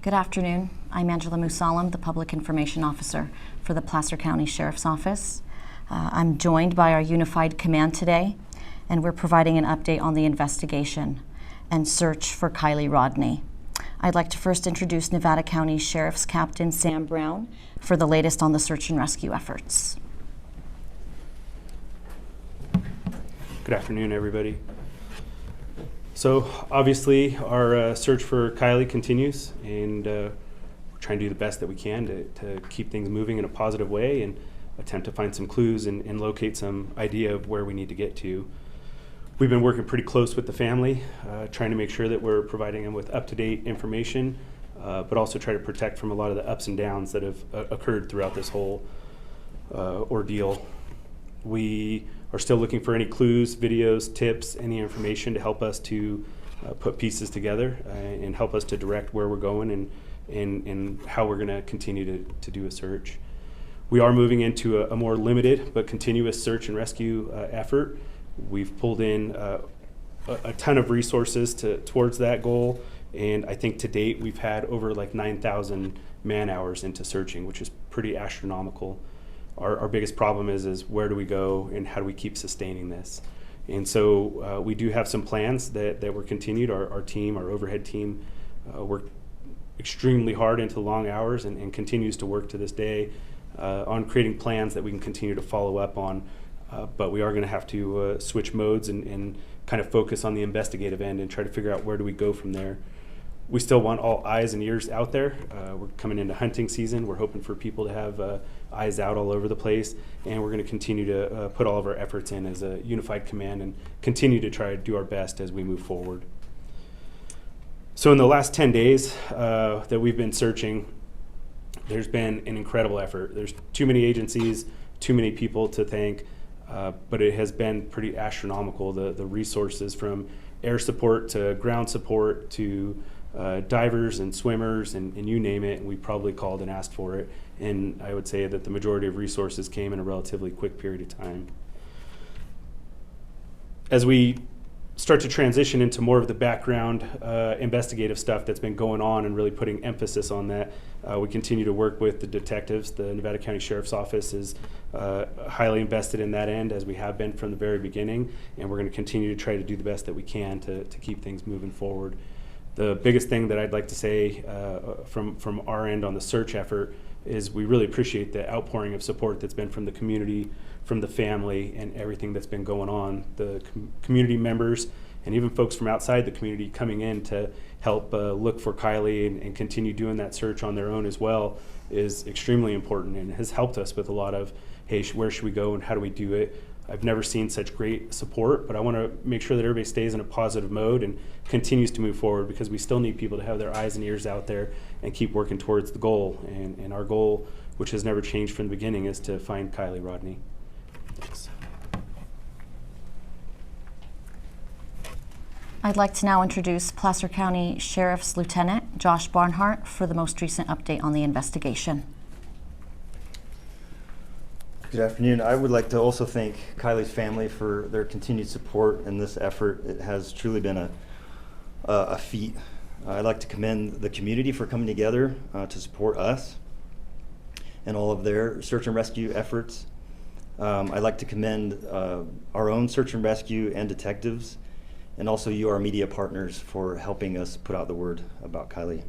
Good afternoon. I'm Angela Musalam, the Public Information Officer for the Placer County Sheriff's Office. I'm joined by our Unified Command today, and we're providing an update on the investigation and search for Kiely Rodni. I'd like to first introduce Nevada County Sheriff's Captain Sam Brown for the latest on the search and rescue efforts. Good afternoon, everybody. So obviously our search for Kiely continues, and we're trying to do the best that we can to keep things moving in a positive way and attempt to find some clues and locate some idea of where we need to get to. We've been working pretty close with the family, trying to make sure that we're providing them with up-to-date information, but also try to protect from a lot of the ups and downs that have occurred throughout this whole ordeal. We are still looking for any clues, videos, tips, any information to help us to put pieces together and help us to direct where we're going and how we're going to continue to do a search. We are moving into a more limited but continuous search and rescue effort. We've pulled in a ton of resources towards that goal, and I think to date we've had over like 9,000 man hours into searching, which is pretty astronomical. Our biggest problem is where do we go and how do we keep sustaining this? And so we do have some plans that were continued. Our team, our overhead team, worked extremely hard into long hours and continues to work to this day on creating plans that we can continue to follow up on. But we are going to have to switch modes and kind of focus on the investigative end and try to figure out where do we go from there. We still want all eyes and ears out there. We're coming into hunting season. We're hoping for people to have eyes out all over the place, and we're going to continue to put all of our efforts in as a unified command and continue to try to do our best as we move forward. So in the last 10 days that we've been searching, there's been an incredible effort. There's too many agencies, too many people to thank, but it has been pretty astronomical, the resources from air support to ground support to divers and swimmers and you name it, and we probably called and asked for it. And I would say that the majority of resources came in a relatively quick period of time. As we start to transition into more of the background investigative stuff that's been going on and really putting emphasis on that, we continue to work with the detectives. The Nevada County Sheriff's Office is highly invested in that end, as we have been from the very beginning, and we're going to continue to try to do the best that we can to keep things moving forward. The biggest thing that I'd like to say from our end on the search effort is we really appreciate the outpouring of support that's been from the community, from the family, and everything that's been going on. The community members and even folks from outside the community coming in to help look for Kiely and continue doing that search on their own as well is extremely important and has helped us with a lot of, hey, where should we go and how do we do it? I've never seen such great support, but I want to make sure that everybody stays in a positive mode and continues to move forward, because we still need people to have their eyes and ears out there and keep working towards the goal. And our goal, which has never changed from the beginning, is to find Kiely Rodni. Thanks. I'd like to now introduce Placer County Sheriff's Lieutenant Josh Barnhart for the most recent update on the investigation. Good afternoon. I would like to also thank Kiely's family for their continued support in this effort. It has truly been a feat. I'd like to commend the community for coming together to support us and all of their search and rescue efforts. I'd like to commend our own search and rescue and detectives, and also you, our media partners, for helping us put out the word about Kiely.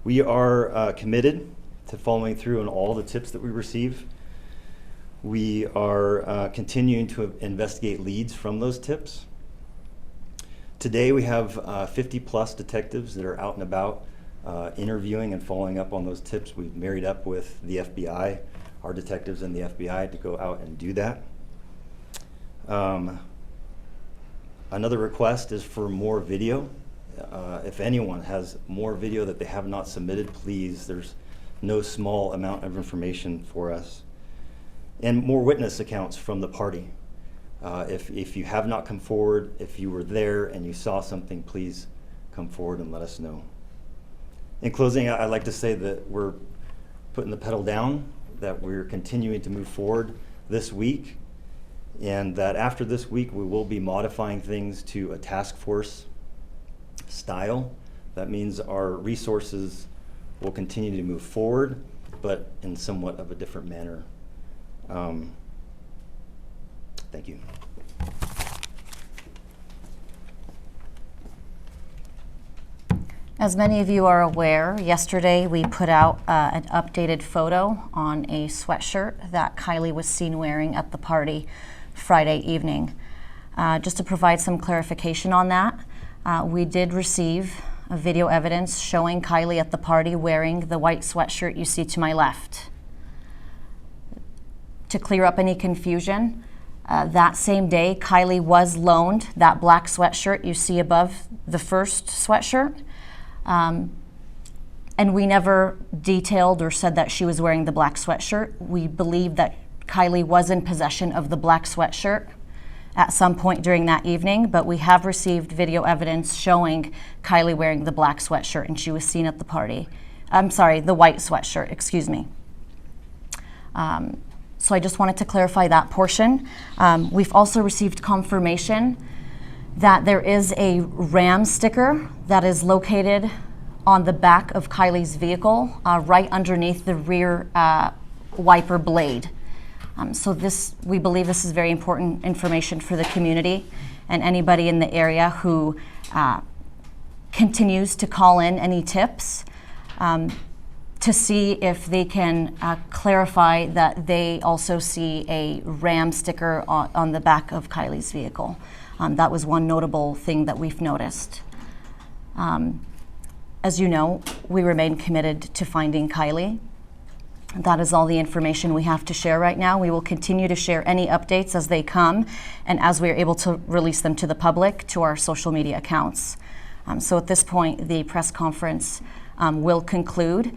We are committed to following through on all the tips that we receive. We are continuing to investigate leads from those tips. Today we have 50 plus detectives that are out and about interviewing and following up on those tips. We've married up with the FBI, our detectives in the FBI, to go out and do that. Another request is for more video. If anyone has more video that they have not submitted, please, there's no small amount of information for us. And more witness accounts from the party. If you have not come forward, if you were there and you saw something, please come forward and let us know. In closing, I'd like to say that we're putting the pedal down, that we're continuing to move forward this week, and that after this week we will be modifying things to a task force style. That means our resources we'll continue to move forward, but in somewhat of a different manner. Thank you. As many of you are aware, yesterday we put out an updated photo on a sweatshirt that Kiely was seen wearing at the party Friday evening. Just to provide some clarification on that, we did receive video evidence showing Kiely at the party wearing the white sweatshirt you see to my left. To clear up any confusion, that same day Kiely was loaned that black sweatshirt you see above the first sweatshirt. And we never detailed or said that she was wearing the black sweatshirt. We believe that Kiely was in possession of the black sweatshirt at some point during that evening, but we have received video evidence showing Kiely wearing the black sweatshirt, and she was seen at the party. I'm sorry, the white sweatshirt, excuse me. So I just wanted to clarify that portion. We've also received confirmation that there is a Ram sticker that is located on the back of Kiely's vehicle, right underneath the rear wiper blade. So we believe this is very important information for the community and anybody in the area who continues to call in any tips to see if they can clarify that they also see a Ram sticker on the back of Kiely's vehicle. That was one notable thing that we've noticed. As you know, we remain committed to finding Kiely. That is all the information we have to share right now. We will continue to share any updates as they come and as we are able to release them to the public to our social media accounts. So at this point, the press conference will conclude.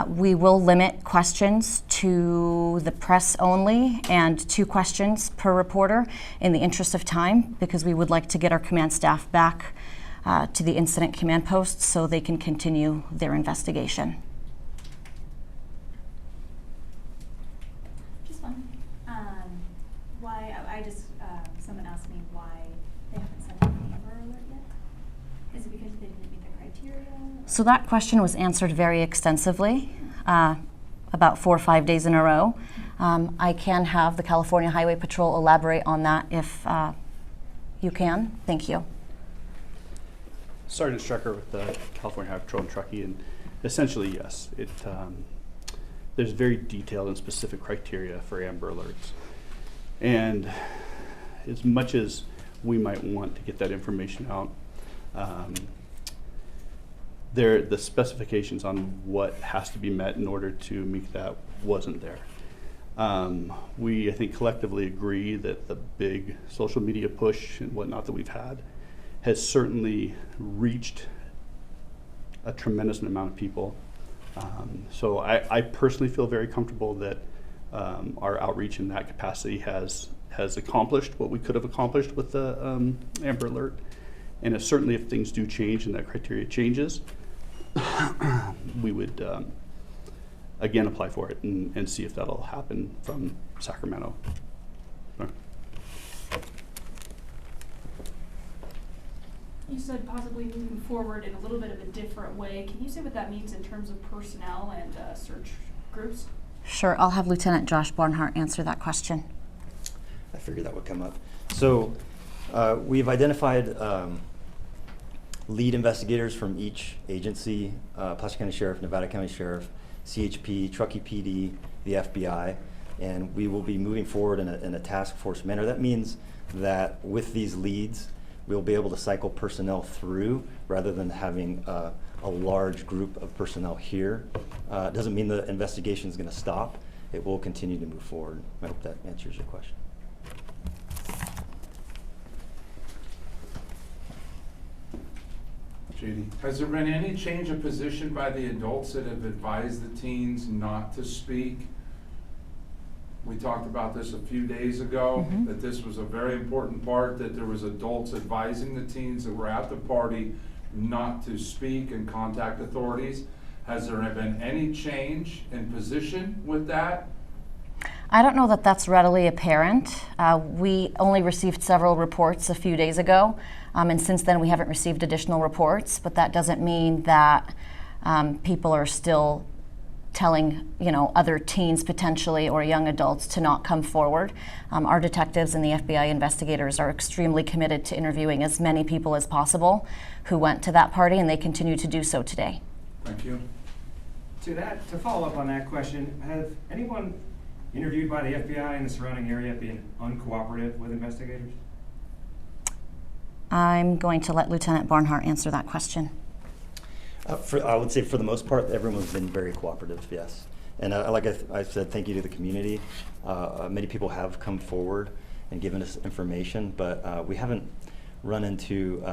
We will limit questions to the press only and 2 questions per reporter in the interest of time, because we would like to get our command staff back to the incident command posts so they can continue their investigation. Just one. Why, someone asked me why they haven't sent an Amber Alert yet. Is it because they didn't meet the criteria? So that question was answered very extensively, about 4 or 5 days in a row. I can have the California Highway Patrol elaborate on that if you can. Thank you. Sergeant Strecker with the California Highway Patrol and Truckee, and essentially, yes, there's very detailed and specific criteria for Amber Alerts. And as much as we might want to get that information out, the specifications on what has to be met in order to make that wasn't there. We, I think, collectively agree that the big social media push and whatnot that we've had has certainly reached a tremendous amount of people. So I personally feel very comfortable that our outreach in that capacity has accomplished what we could have accomplished with the Amber Alert. And certainly if things do change and that criteria changes, we would again apply for it and see if that'll happen from Sacramento. You said possibly moving forward in a little bit of a different way. Can you say what that means in terms of personnel and search groups? Sure, I'll have Lieutenant Josh Barnhart answer that question. I figured that would come up. So we've identified lead investigators from each agency, Placer County Sheriff, Nevada County Sheriff, CHP, Truckee PD, the FBI, and we will be moving forward in a task force manner. That means that with these leads, we'll be able to cycle personnel through rather than having a large group of personnel here. It doesn't mean the investigation is going to stop. It will continue to move forward. I hope that answers your question. JD, has there been any change of position by the adults that have advised the teens not to speak? We talked about this a few days ago, that this was a very important part, that there was adults advising the teens that were at the party not to speak and contact authorities. Has there been any change in position with that? I don't know that that's readily apparent. We only received several reports a few days ago, and since then we haven't received additional reports, but that doesn't mean that people are still telling, other teens potentially or young adults to not come forward. Our detectives and the FBI investigators are extremely committed to interviewing as many people as possible who went to that party, and they continue to do so today. Thank you. To follow up on that question, have anyone interviewed by the FBI in the surrounding area been uncooperative with investigators? I'm going to let Lieutenant Barnhart answer that question. I would say for the most part, everyone's been very cooperative, yes. And like I said, thank you to the community. Many people have come forward and given us information, but we haven't run into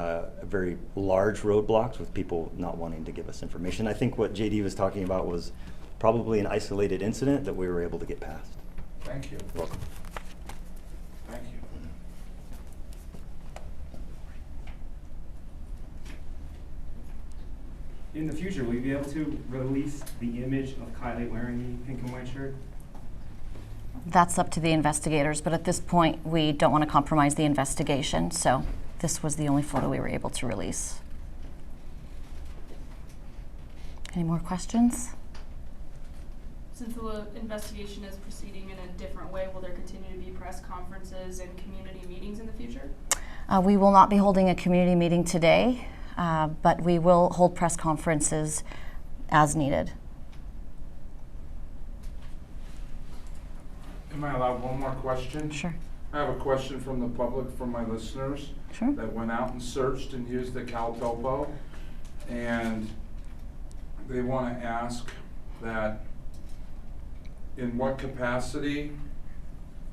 very large roadblocks with people not wanting to give us information. I think what JD was talking about was probably an isolated incident that we were able to get past. Thank you. You're welcome. Thank you. In the future, will you be able to release the image of Kiely wearing the pink and white shirt? That's up to the investigators, but at this point, we don't want to compromise the investigation, so this was the only photo we were able to release. Any more questions? Since the investigation is proceeding in a different way, will there continue to be press conferences and community meetings in the future? We will not be holding a community meeting today, but we will hold press conferences as needed. Am I allowed one more question? Sure. I have a question from the public, from my listeners. Sure. That went out and searched and used the CalTopo. And they want to ask that in what capacity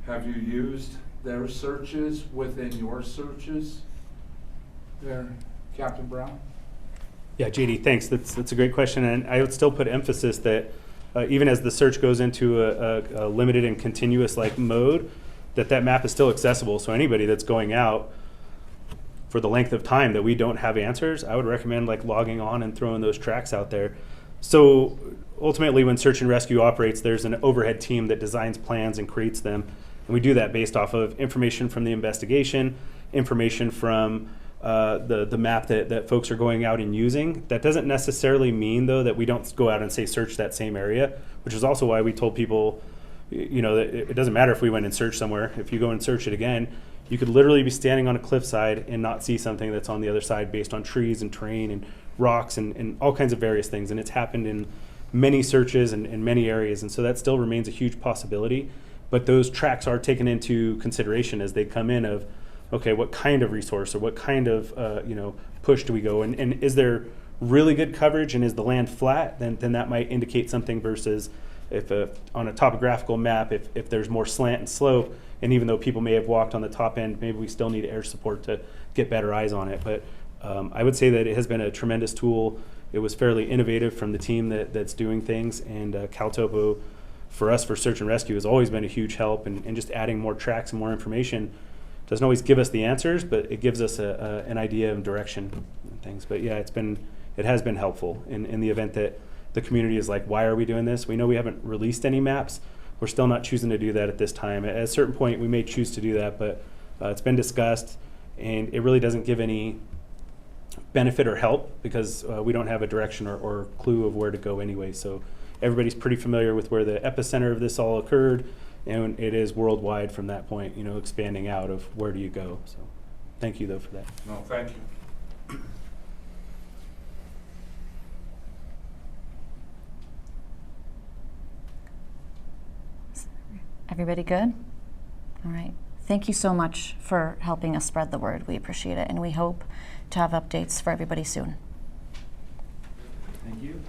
have you used their searches within your searches there, Captain Brown? Yeah, JD, thanks. That's a great question, and I would still put emphasis that even as the search goes into a limited and continuous mode, that map is still accessible. So anybody that's going out for the length of time that we don't have answers, I would recommend logging on and throwing those tracks out there. So ultimately, when search and rescue operates, there's an overhead team that designs plans and creates them, and we do that based off of information from the investigation, information from the map that folks are going out and using. That doesn't necessarily mean, though, that we don't go out and say search that same area, which is also why we told people, that it doesn't matter if we went and searched somewhere. If you go and search it again, you could literally be standing on a cliffside and not see something that's on the other side based on trees and terrain and rocks and all kinds of various things. And it's happened in many searches and in many areas. And so that still remains a huge possibility. But those tracks are taken into consideration as they come in of, okay, what kind of resource or what kind of push do we go? And is there really good coverage and is the land flat? Then that might indicate something versus if on a topographical map, if there's more slant and slope, and even though people may have walked on the top end, maybe we still need air support to get better eyes on it. But I would say that it has been a tremendous tool. It was fairly innovative from the team that's doing things, and CalTopo for us for search and rescue has always been a huge help, and just adding more tracks and more information doesn't always give us the answers, but it gives us an idea of direction and things. But yeah, it has been helpful in the event that the community is like, why are we doing this? We know we haven't released any maps. We're still not choosing to do that at this time. At a certain point, we may choose to do that, but it's been discussed, and it really doesn't give any benefit or help because we don't have a direction or clue of where to go anyway. So everybody's pretty familiar with where the epicenter of this all occurred, and it is worldwide from that point, expanding out of where do you go. So thank you, though, for that. No, thank you. Everybody good? All right. Thank you so much for helping us spread the word. We appreciate it, and we hope to have updates for everybody soon. Thank you.